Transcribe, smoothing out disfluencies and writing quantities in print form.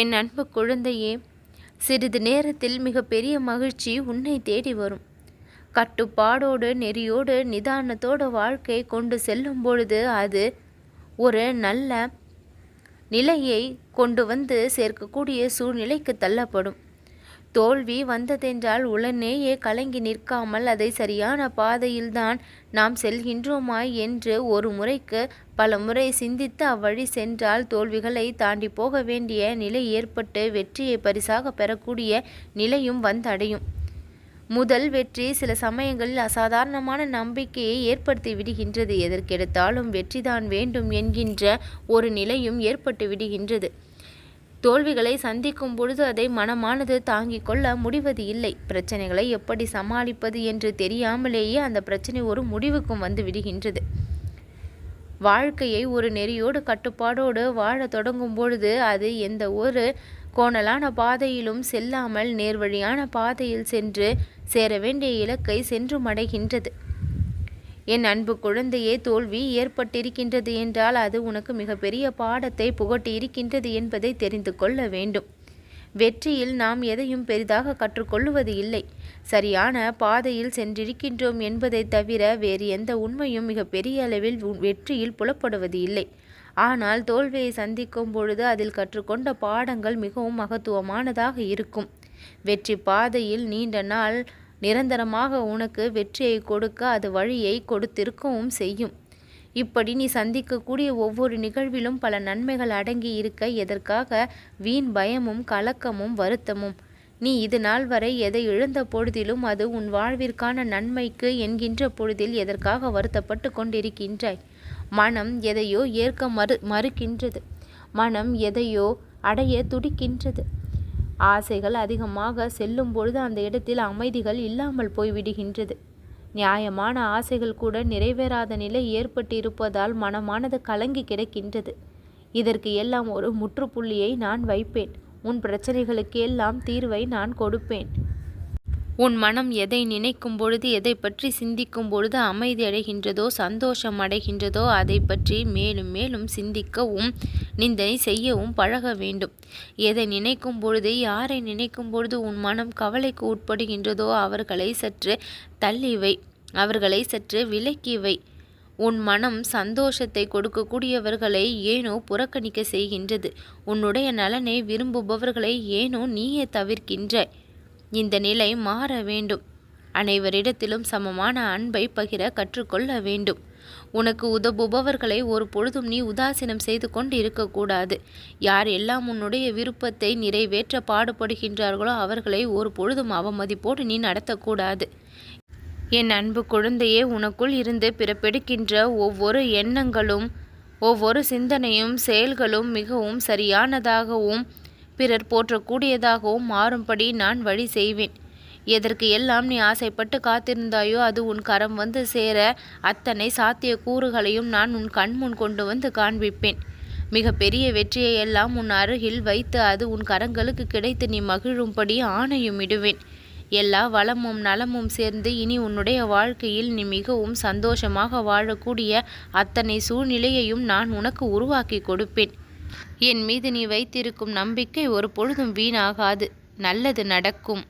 என் அன்பு குழந்தையே, சிறிது நேரத்தில் மிகப்பெரிய மகிழ்ச்சி உன்னை தேடி வரும். கட்டுப்பாடோடு நெறியோடு நிதானத்தோடு வாழ்க்கை கொண்டு செல்லும் பொழுது அது ஒரு நல்ல நிலையை கொண்டு வந்து சேர்க்கக்கூடிய சூழ்நிலைக்கு தள்ளப்படும். தோல்வி வந்ததென்றால் உடனேயே கலங்கி நிற்காமல் அதை சரியான பாதையில்தான் நாம் செல்கின்றோமா என்று ஒரு முறைக்கு பல முறை சிந்தித்து அவ்வழி சென்றால் தோல்விகளை தாண்டி போக வேண்டிய நிலை ஏற்பட்டு வெற்றியை பரிசாக பெறக்கூடிய நிலையும் வந்தடையும். முதல் வெற்றி சில சமயங்களில் அசாதாரணமான நம்பிக்கையை ஏற்படுத்தி விடுகின்றது. எதற்கெடுத்தாலும் வெற்றிதான் வேண்டும் என்கின்ற ஒரு நிலையும் ஏற்பட்டு விடுகின்றது. தோல்விகளை சந்திக்கும் பொழுது அதை மனமானது தாங்கிக் கொள்ள முடிவது இல்லை. பிரச்சனைகளை எப்படி சமாளிப்பது என்று தெரியாமலேயே அந்த பிரச்சனை ஒரு முடிவுக்கும் வந்து விடுகின்றது. வாழ்க்கையை ஒரு நெறியோடு கட்டுப்பாடோடு வாழ தொடங்கும் பொழுது அது எந்த ஒரு கோணலான பாதையிலும் செல்லாமல் நேர்வழியான பாதையில் சென்று சேர வேண்டிய இலக்கை சென்று அடைகின்றது. என் அன்பு குழந்தையே, தோல்வி ஏற்பட்டிருக்கின்றது என்றால் அது உனக்கு மிகப்பெரிய பாடத்தை புகட்டி இருக்கின்றது என்பதை தெரிந்து கொள்ள வேண்டும். வெற்றியில் நாம் எதையும் பெரிதாக கற்றுக்கொள்ளுவது இல்லை. சரியான பாதையில் சென்றிருக்கின்றோம் என்பதை தவிர வேறு எந்த உண்மையும் மிக பெரிய அளவில் வெற்றியில் புலப்படுவது இல்லை. ஆனால் தோல்வியை சந்திக்கும் பொழுது அதில் கற்றுக்கொண்ட பாடங்கள் மிகவும் மகத்துவமானதாக இருக்கும். வெற்றி பாதையில் நீண்ட நாள் நிரந்தரமாக உனக்கு வெற்றியை கொடுக்க அது வழியை கொடுத்திருக்கவும் செய்யும். இப்படி நீ சந்திக்கக்கூடிய ஒவ்வொரு நிகழ்விலும் பல நன்மைகள் அடங்கி இருக்க எதற்காக வீண் பயமும் கலக்கமும் வருத்தமும்? நீ இது நாள் வரை எதை இழந்த பொழுதிலும் அது உன் வாழ்விற்கான நன்மைக்கு என்கின்ற பொழுதில் எதற்காக வருத்தப்பட்டு கொண்டிருக்கின்றாய்? மனம் எதையோ ஏற்க மறுக்கின்றது. மனம் எதையோ அடைய துடிக்கின்றது. ஆசைகள் அதிகமாக செல்லும் பொழுது அந்த இடத்தில் அமைதிகள் இல்லாமல் போய்விடுகின்றது. நியாயமான ஆசைகள் கூட நிறைவேறாத நிலை ஏற்பட்டு இருப்பதால் மனமானது கலங்கி கிடக்கின்றது. இதற்கு எல்லாம் ஒரு முற்றுப்புள்ளியை நான் வைப்பேன். உன் பிரச்சனைகளுக்கு எல்லாம் தீர்வை நான் கொடுப்பேன். உன் மனம் எதை நினைக்கும் பொழுது, எதை பற்றி சிந்திக்கும் பொழுது அமைதி அடைகின்றதோ, சந்தோஷம் அடைகின்றதோ அதை பற்றி மேலும் மேலும் சிந்திக்கவும் நிந்தனை செய்யவும் பழக வேண்டும். எதை நினைக்கும் பொழுது, யாரை நினைக்கும் பொழுது உன் மனம் கவலைக்கு உட்படுகின்றதோ அவர்களை சற்று தள்ளிவை, அவர்களை சற்று விலக்கிவை. உன் மனம் சந்தோஷத்தை கொடுக்கக்கூடியவர்களை ஏனோ புறக்கணிக்க செய்கின்றது. உன்னுடைய நலனை விரும்புபவர்களை ஏனோ நீயே தவிர்க்கின்றாய். இந்த நிலை மாற வேண்டும். அனைவரிடத்திலும் சமமான அன்பை பகிர கற்றுக்கொள்ள வேண்டும். உனக்கு உதவுபவர்களை ஒரு பொழுதும் நீ உதாசீனம் செய்து கொண்டு இருக்கக்கூடாது. யார் எல்லாம் உன்னுடைய விருப்பத்தை நிறைவேற்ற பாடுபடுகின்றார்களோ அவர்களை ஒரு பொழுதும் அவமதிப்போடு நீ நடத்தக்கூடாது. என் அன்பு குழந்தையே, உனக்குள் இருந்து பிறப்பெடுக்கின்ற ஒவ்வொரு எண்ணங்களும் ஒவ்வொரு சிந்தனையும் செயல்களும் மிகவும் சரியானதாகவும் பிறர் போற்றக்கூடியதாகவும் மாறும்படி நான் வழி செய்வேன். எதற்கு எல்லாம் நீ ஆசைப்பட்டு காத்திருந்தாயோ அது உன் கரம் வந்து சேர அத்தனை சாத்திய கூறுகளையும் நான் உன் கண்முன் கொண்டு வந்து காண்பிப்பேன். மிக பெரிய வெற்றியை எல்லாம் உன் அருகில் வைத்து அது உன் கரங்களுக்கு கிடைத்து நீ மகிழும்படி ஆணையும் இடுவேன். எல்லா வளமும் நலமும் சேர்ந்து இனி உன்னுடைய வாழ்க்கையில் நீ மிகவும் சந்தோஷமாக வாழக்கூடிய அத்தனை சூழ்நிலையையும் நான் உனக்கு உருவாக்கி கொடுப்பேன். என் மீது நீ வைத்திருக்கும் நம்பிக்கை ஒரு பொழுதும் வீணாகாது. நல்லது நடக்கும்.